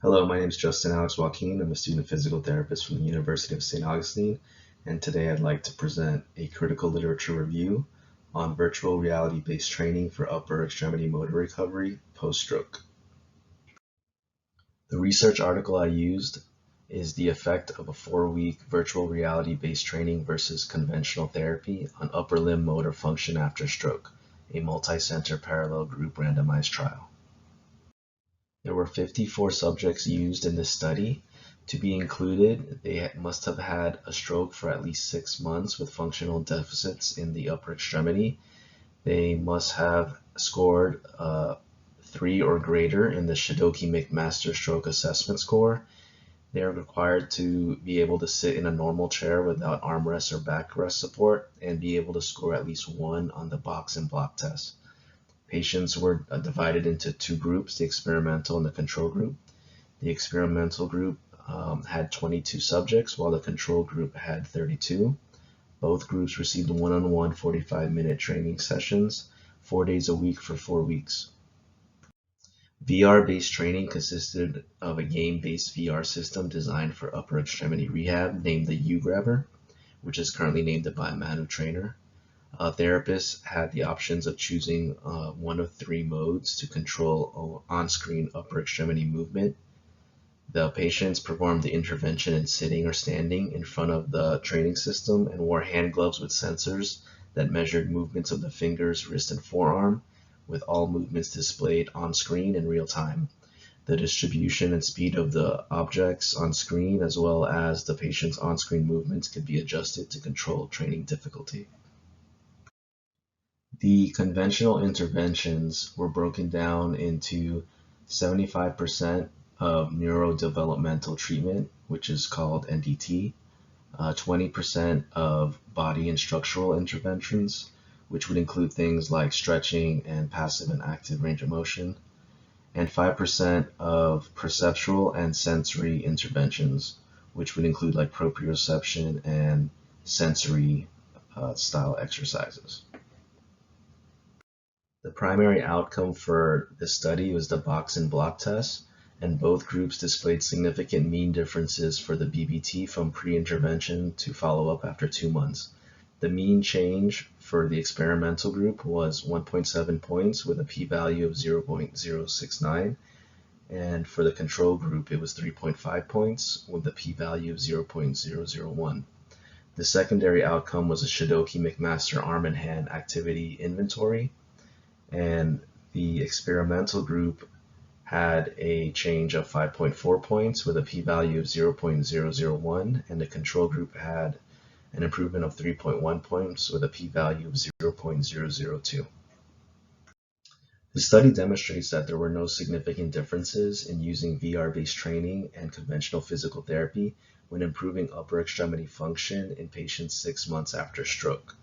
Hello, my name is Justin Alex Joaquin. I'm a student physical therapist from the University of St. Augustine, and today I'd like to present a critical literature review on virtual reality-based training for upper extremity motor recovery post-stroke. The research article I used is the effect of a 4-week virtual reality-based training versus conventional therapy on upper limb motor function after stroke, a multicenter parallel group randomized trial. There were 54 subjects used in this study. To be included, they must have had a stroke for at least 6 months with functional deficits in the upper extremity. They must have scored 3 or greater in the Shidoki-McMaster Stroke Assessment Score. They are required to be able to sit in a normal chair without armrest or backrest support and be able to score at least 1 on the box and block test. Patients were divided into 2 groups, the experimental and the control group. The experimental group had 22 subjects, while the control group had 32. Both groups received one-on-one 45-minute training sessions, 4 days a week for 4 weeks. VR-based training consisted of a game-based VR system designed for upper extremity rehab named the U-Grabber, which is currently named the Biomanu Trainer. Therapists had the options of choosing one of 3 modes to control on-screen upper extremity movement. The patients performed the intervention in sitting or standing in front of the training system and wore hand gloves with sensors that measured movements of the fingers, wrist, and forearm, with all movements displayed on screen in real time. The distribution and speed of the objects on screen, as well as the patient's on-screen movements, could be adjusted to control training difficulty. The conventional interventions were broken down into 75% of neurodevelopmental treatment, which is called NDT, 20% of body and structural interventions, which would include things like stretching and passive and active range of motion, and 5% of perceptual and sensory interventions, which would include like proprioception and sensory style exercises. The primary outcome for this study was the box and block test, and both groups displayed significant mean differences for the BBT from pre-intervention to follow-up after 2 months. The mean change for the experimental group was 1.7 points with a p-value of 0.069, and for the control group it was 3.5 points with a p-value of 0.001. The secondary outcome was a Shidoki-McMaster arm and hand activity inventory, and the experimental group had a change of 5.4 points with a p-value of 0.001, and the control group had an improvement of 3.1 points with a p-value of 0.002. The study demonstrates that there were no significant differences in using VR-based training and conventional physical therapy when improving upper extremity function in patients 6 months after stroke.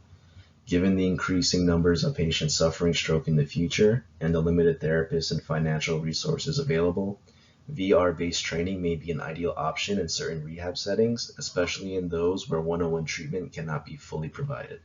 Given the increasing numbers of patients suffering stroke in the future and the limited therapists and financial resources available, VR-based training may be an ideal option in certain rehab settings, especially in those where one-on-one treatment cannot be fully provided.